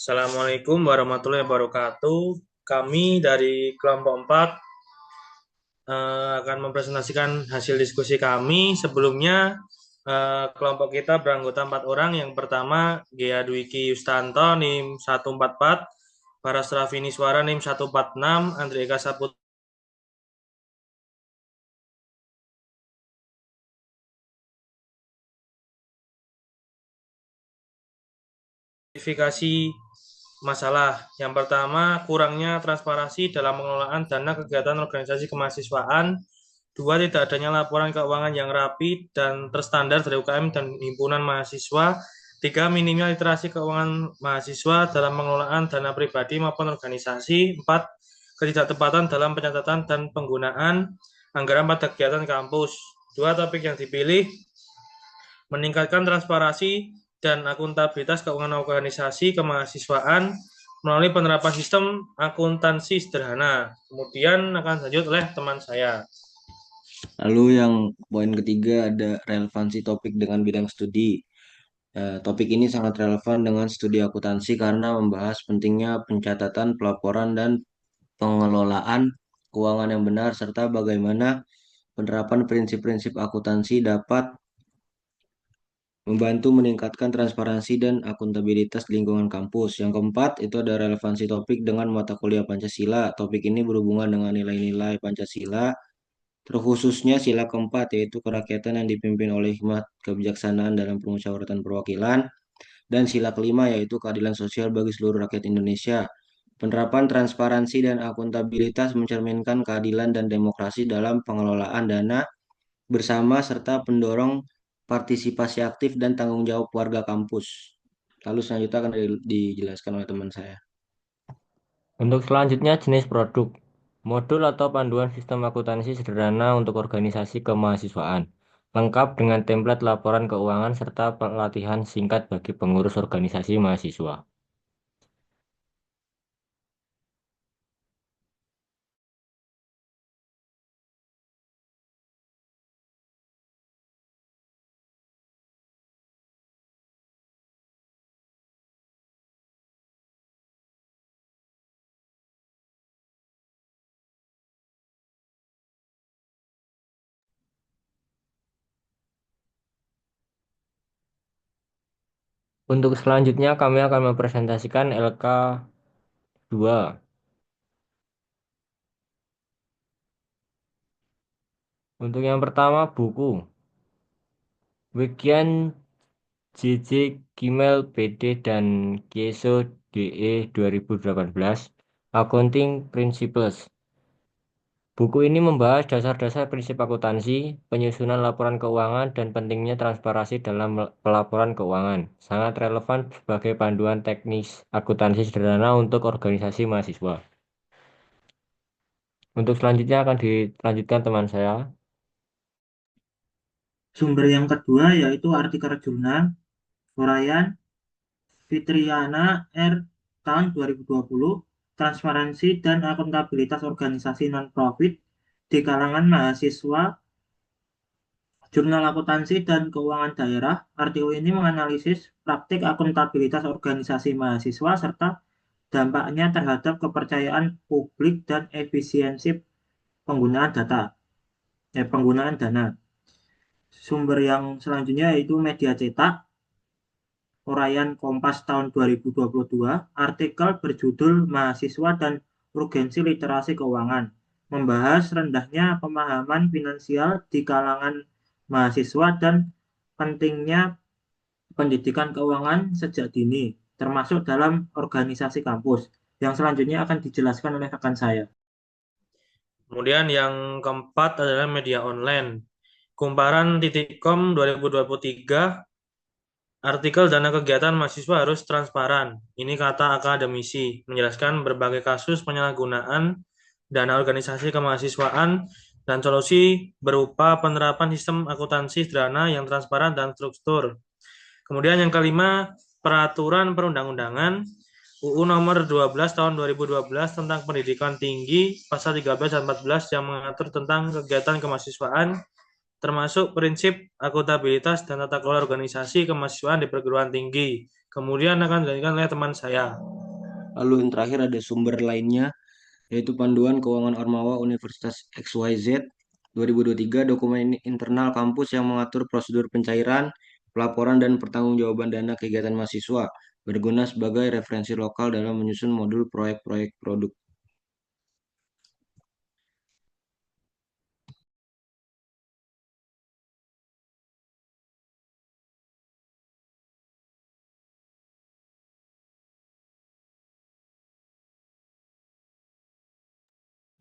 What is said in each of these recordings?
Assalamualaikum warahmatullahi wabarakatuh. Kami dari kelompok 4 akan mempresentasikan hasil diskusi kami. Sebelumnya, kelompok kita beranggota 4 orang. Yang pertama, Gea Dwiki Yustanto, NIM 144, Paras Rafini Suara, NIM 146, Andri Eka Saputra, identifikasi masalah. Yang pertama, kurangnya transparansi dalam pengelolaan dana kegiatan organisasi kemahasiswaan. Dua, tidak adanya laporan keuangan yang rapi dan terstandar dari UKM dan himpunan mahasiswa. Tiga, minimnya literasi keuangan mahasiswa dalam pengelolaan dana pribadi maupun organisasi. Empat, ketidaktepatan dalam pencatatan dan penggunaan anggaran pada kegiatan kampus. Dua, topik yang dipilih meningkatkan transparansi dan akuntabilitas keuangan organisasi kemahasiswaan melalui penerapan sistem akuntansi sederhana. Kemudian akan lanjut oleh teman saya. Lalu yang poin ketiga ada relevansi topik dengan bidang studi. Topik ini sangat relevan dengan studi akuntansi karena membahas pentingnya pencatatan, pelaporan, dan pengelolaan keuangan yang benar serta bagaimana penerapan prinsip-prinsip akuntansi dapat membantu meningkatkan transparansi dan akuntabilitas lingkungan kampus. Yang keempat, itu ada relevansi topik dengan mata kuliah Pancasila. Topik ini berhubungan dengan nilai-nilai Pancasila, terkhususnya sila keempat, yaitu kerakyatan yang dipimpin oleh hikmat kebijaksanaan dalam permusyawaratan perwakilan, dan sila kelima, yaitu keadilan sosial bagi seluruh rakyat Indonesia. Penerapan transparansi dan akuntabilitas mencerminkan keadilan dan demokrasi dalam pengelolaan dana bersama serta pendorong partisipasi aktif dan tanggung jawab warga kampus. Lalu selanjutnya akan dijelaskan oleh teman saya. Untuk selanjutnya jenis produk, modul atau panduan sistem akuntansi sederhana untuk organisasi kemahasiswaan, lengkap dengan template laporan keuangan serta pelatihan singkat bagi pengurus organisasi mahasiswa. Untuk selanjutnya kami akan mempresentasikan LK2. Untuk yang pertama buku Wikian JJ Kimel PD dan Kieso DE 2018 Accounting Principles. Buku ini membahas dasar-dasar prinsip akuntansi, penyusunan laporan keuangan, dan pentingnya transparansi dalam pelaporan keuangan. Sangat relevan sebagai panduan teknis akuntansi sederhana untuk organisasi mahasiswa. Untuk selanjutnya akan dilanjutkan teman saya. Sumber yang kedua yaitu artikel jurnal Horayan Fitriana R. tahun 2020, Transparansi dan Akuntabilitas Organisasi Non-Profit di kalangan mahasiswa, Jurnal Akuntansi dan Keuangan Daerah. Artikel ini menganalisis praktik akuntabilitas organisasi mahasiswa serta dampaknya terhadap kepercayaan publik dan efisiensi penggunaan penggunaan dana. Sumber yang selanjutnya yaitu media cetak, Uraian Kompas tahun 2022, artikel berjudul Mahasiswa dan Urgensi Literasi Keuangan, membahas rendahnya pemahaman finansial di kalangan mahasiswa dan pentingnya pendidikan keuangan sejak dini, termasuk dalam organisasi kampus. Yang selanjutnya akan dijelaskan oleh rekan saya. Kemudian yang keempat adalah media online. Kumparan.com 2023, artikel dana kegiatan mahasiswa harus transparan. Ini kata akademisi, menjelaskan berbagai kasus penyalahgunaan dana organisasi kemahasiswaan dan solusi berupa penerapan sistem akuntansi sederhana yang transparan dan struktur. Kemudian yang kelima, peraturan perundang-undangan UU nomor 12 tahun 2012 tentang pendidikan tinggi, pasal 13 dan 14 yang mengatur tentang kegiatan kemahasiswaan, termasuk prinsip akuntabilitas dan tata kelola organisasi kemahasiswaan di perguruan tinggi. Kemudian akan dilanjutkan oleh teman saya. Lalu yang terakhir ada sumber lainnya, yaitu Panduan Keuangan Ormawa Universitas XYZ 2023, dokumen internal kampus yang mengatur prosedur pencairan, pelaporan, dan pertanggungjawaban dana kegiatan mahasiswa, berguna sebagai referensi lokal dalam menyusun modul proyek-proyek produk.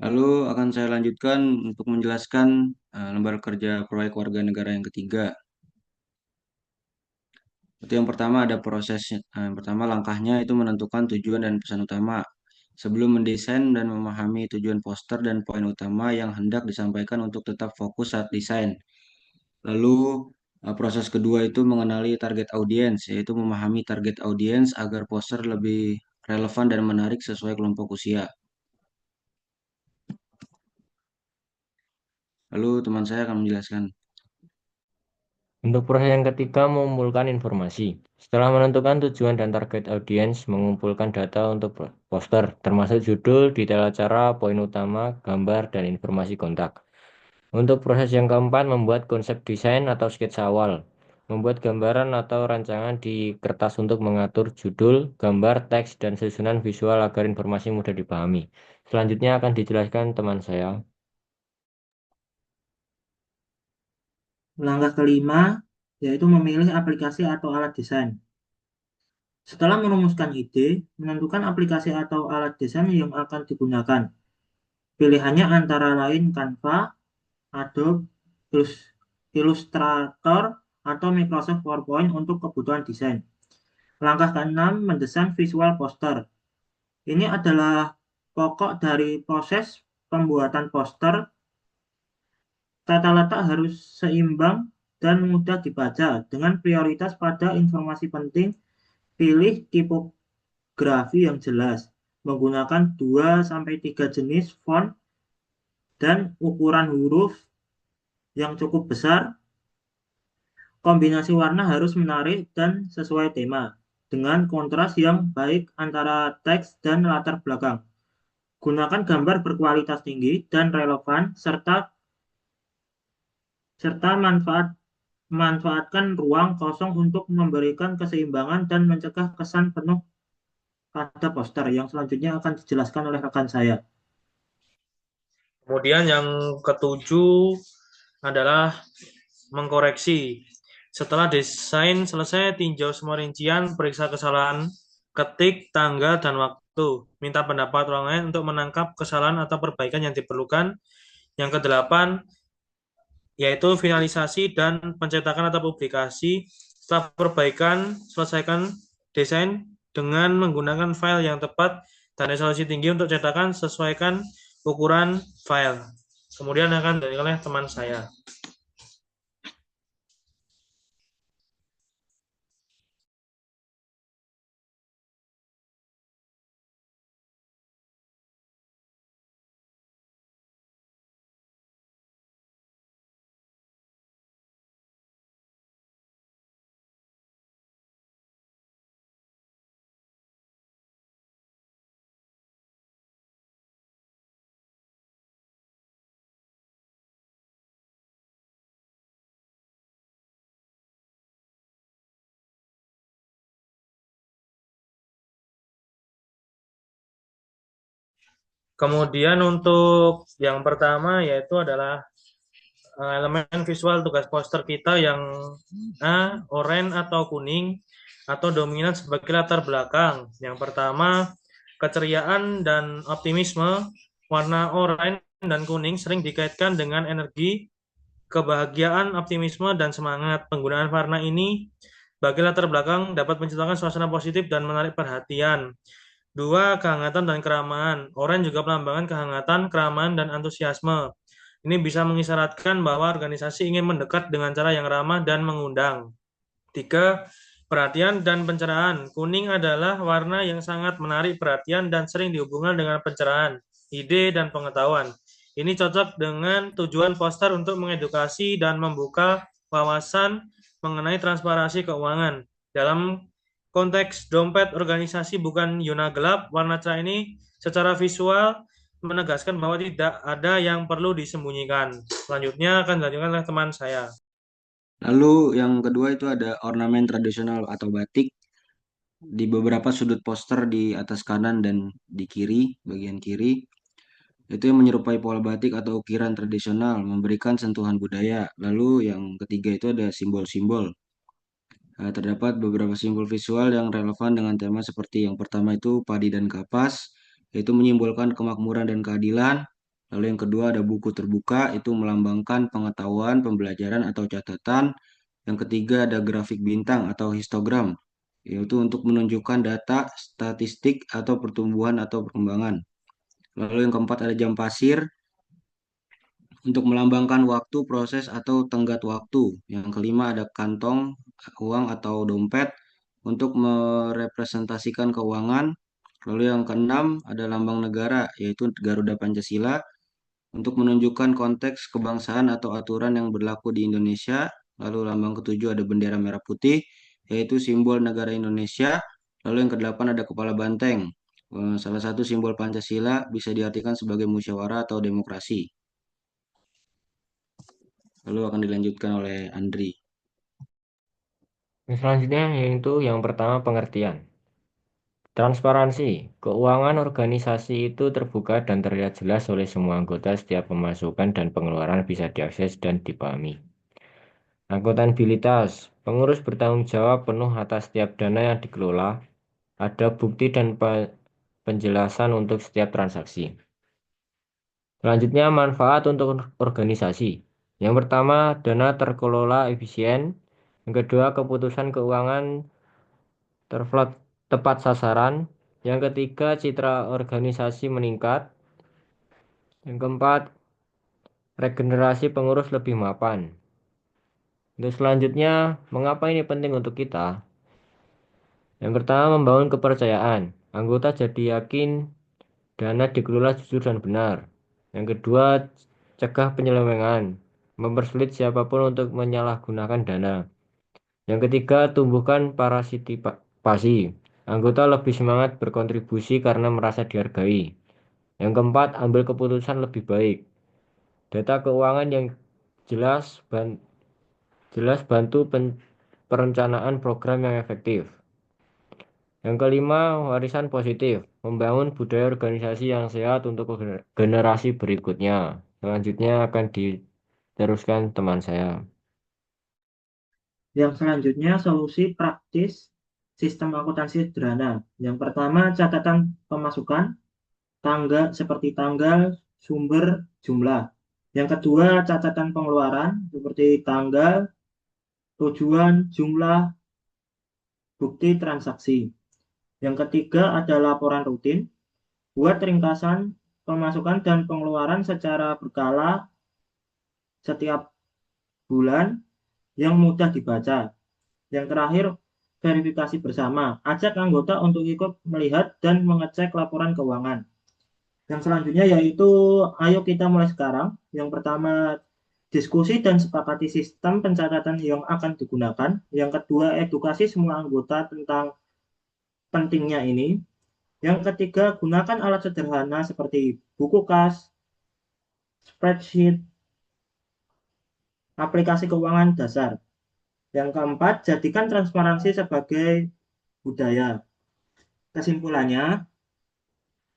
Lalu akan saya lanjutkan untuk menjelaskan lembar kerja proyek warga negara yang ketiga. Itu yang pertama ada prosesnya. Yang pertama langkahnya itu menentukan tujuan dan pesan utama. Sebelum mendesain dan memahami tujuan poster dan poin utama yang hendak disampaikan untuk tetap fokus saat desain. Lalu proses kedua itu mengenali target audiens, yaitu memahami target audiens agar poster lebih relevan dan menarik sesuai kelompok usia. Lalu teman saya akan menjelaskan. Untuk proses yang ketiga, mengumpulkan informasi. Setelah menentukan tujuan dan target audiens, mengumpulkan data untuk poster, termasuk judul, detail acara, poin utama, gambar, dan informasi kontak. Untuk proses yang keempat, membuat konsep desain atau sketsa awal. Membuat gambaran atau rancangan di kertas untuk mengatur judul, gambar, teks, dan susunan visual agar informasi mudah dipahami. Selanjutnya akan dijelaskan teman saya. Langkah kelima, yaitu memilih aplikasi atau alat desain. Setelah merumuskan ide, menentukan aplikasi atau alat desain yang akan digunakan. Pilihannya antara lain Canva, Adobe Illustrator, atau Microsoft PowerPoint untuk kebutuhan desain. Langkah keenam, mendesain visual poster. Ini adalah pokok dari proses pembuatan poster. Tata letak harus seimbang dan mudah dibaca dengan prioritas pada informasi penting. Pilih tipografi yang jelas, menggunakan 2-3 jenis font dan ukuran huruf yang cukup besar. Kombinasi warna harus menarik dan sesuai tema, dengan kontras yang baik antara teks dan latar belakang. Gunakan gambar berkualitas tinggi dan relevan, serta manfaatkan ruang kosong untuk memberikan keseimbangan dan mencegah kesan penuh pada poster. Yang selanjutnya akan dijelaskan oleh rekan saya. Kemudian yang ketujuh adalah mengkoreksi. Setelah desain selesai, tinjau semua rincian, periksa kesalahan, ketik, tanggal, dan waktu. Minta pendapat orang lain untuk menangkap kesalahan atau perbaikan yang diperlukan. Yang kedelapan, yaitu finalisasi dan pencetakan atau publikasi. Setelah perbaikan, selesaikan desain dengan menggunakan file yang tepat dan resolusi tinggi untuk cetakan, sesuaikan ukuran file. Kemudian akan dilanjutkan oleh teman saya. Kemudian untuk yang pertama yaitu adalah elemen visual tugas poster kita yang A, oranye atau kuning atau dominan sebagai latar belakang. Yang pertama, keceriaan dan optimisme. Warna oranye dan kuning sering dikaitkan dengan energi, kebahagiaan, optimisme, dan semangat. Penggunaan warna ini sebagai latar belakang dapat menciptakan suasana positif dan menarik perhatian. 2. Kehangatan dan keramahan. Oranye juga melambangkan kehangatan, keramahan, dan antusiasme. Ini bisa mengisyaratkan bahwa organisasi ingin mendekat dengan cara yang ramah dan mengundang. 3. Perhatian dan pencerahan. Kuning adalah warna yang sangat menarik perhatian dan sering dihubungkan dengan pencerahan, ide, dan pengetahuan. Ini cocok dengan tujuan poster untuk mengedukasi dan membuka wawasan mengenai transparansi keuangan. Dalam konteks dompet organisasi bukan zona gelap, warna cerah ini secara visual menegaskan bahwa tidak ada yang perlu disembunyikan. Selanjutnya akan dilanjutkan oleh teman saya. Lalu yang kedua itu ada ornamen tradisional atau batik di beberapa sudut poster di atas kanan dan di kiri, bagian kiri. Itu yang menyerupai pola batik atau ukiran tradisional, memberikan sentuhan budaya. Lalu yang ketiga itu ada simbol-simbol. Terdapat beberapa simbol visual yang relevan dengan tema seperti yang pertama itu padi dan kapas, yaitu menyimbolkan kemakmuran dan keadilan. Lalu yang kedua ada buku terbuka, itu melambangkan pengetahuan, pembelajaran atau catatan. Yang ketiga ada grafik bintang atau histogram, yaitu untuk menunjukkan data, statistik atau pertumbuhan atau perkembangan. Lalu yang keempat ada jam pasir, untuk melambangkan waktu, proses, atau tenggat waktu. Yang kelima ada kantong uang atau dompet untuk merepresentasikan keuangan. Lalu yang keenam ada lambang negara, yaitu Garuda Pancasila untuk menunjukkan konteks kebangsaan atau aturan yang berlaku di Indonesia. Lalu lambang ketujuh ada bendera merah putih, yaitu simbol negara Indonesia. Lalu yang kedelapan ada kepala banteng. Salah satu simbol Pancasila bisa diartikan sebagai musyawarah atau demokrasi. Lalu akan dilanjutkan oleh Andri. Selanjutnya yaitu yang pertama pengertian. Transparansi. Keuangan organisasi itu terbuka dan terlihat jelas oleh semua anggota. Setiap pemasukan dan pengeluaran bisa diakses dan dipahami. Akuntabilitas. Pengurus bertanggung jawab penuh atas setiap dana yang dikelola. Ada bukti dan penjelasan untuk setiap transaksi. Selanjutnya manfaat untuk organisasi. Yang pertama, dana terkelola efisien. Yang kedua, keputusan keuangan tepat sasaran. Yang ketiga, citra organisasi meningkat. Yang keempat, regenerasi pengurus lebih mapan. Untuk selanjutnya, mengapa ini penting untuk kita? Yang pertama, membangun kepercayaan. Anggota jadi yakin dana dikelola jujur dan benar. Yang kedua, cegah penyelewengan. Mempersulit siapapun untuk menyalahgunakan dana. Yang ketiga, tumbuhkan partisipasi. Anggota lebih semangat berkontribusi karena merasa dihargai. Yang keempat, ambil keputusan lebih baik. Data keuangan yang jelas bantu perencanaan program yang efektif. Yang kelima, warisan positif. Membangun budaya organisasi yang sehat untuk generasi berikutnya. Selanjutnya akan diteruskan teman saya. Yang selanjutnya solusi praktis sistem akuntansi sederhana. Yang pertama catatan pemasukan, seperti tanggal, sumber, jumlah. Yang kedua catatan pengeluaran seperti tanggal, tujuan, jumlah, bukti transaksi. Yang ketiga ada laporan rutin. Buat ringkasan pemasukan dan pengeluaran secara berkala setiap bulan yang mudah dibaca. Yang terakhir, verifikasi bersama. Ajak anggota untuk ikut melihat dan mengecek laporan keuangan. Yang selanjutnya yaitu, ayo kita mulai sekarang. Yang pertama, diskusi dan sepakati sistem pencatatan yang akan digunakan. Yang kedua, edukasi semua anggota tentang pentingnya ini. Yang ketiga, gunakan alat sederhana seperti buku kas, spreadsheet, aplikasi keuangan dasar. Yang keempat, jadikan transparansi sebagai budaya. Kesimpulannya,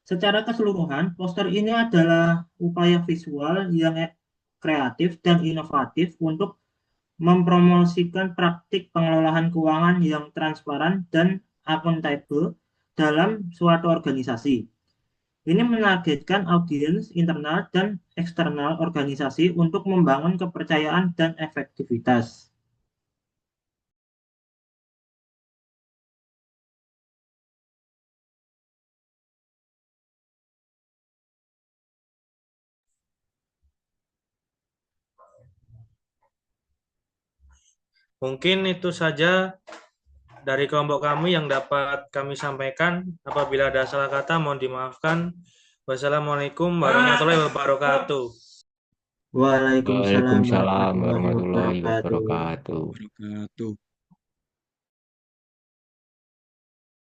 secara keseluruhan, poster ini adalah upaya visual yang kreatif dan inovatif untuk mempromosikan praktik pengelolaan keuangan yang transparan dan akuntabel dalam suatu organisasi. Ini menargetkan audiens internal dan eksternal organisasi untuk membangun kepercayaan dan efektivitas. Mungkin itu saja dari kelompok kami yang dapat kami sampaikan. Apabila ada salah kata, mohon dimaafkan. Wassalamualaikum warahmatullahi wabarakatuh. Waalaikumsalam Waalaikumsalam warahmatullahi warahmatullahi wabarakatuh. wabarakatuh. Wabarakatuh.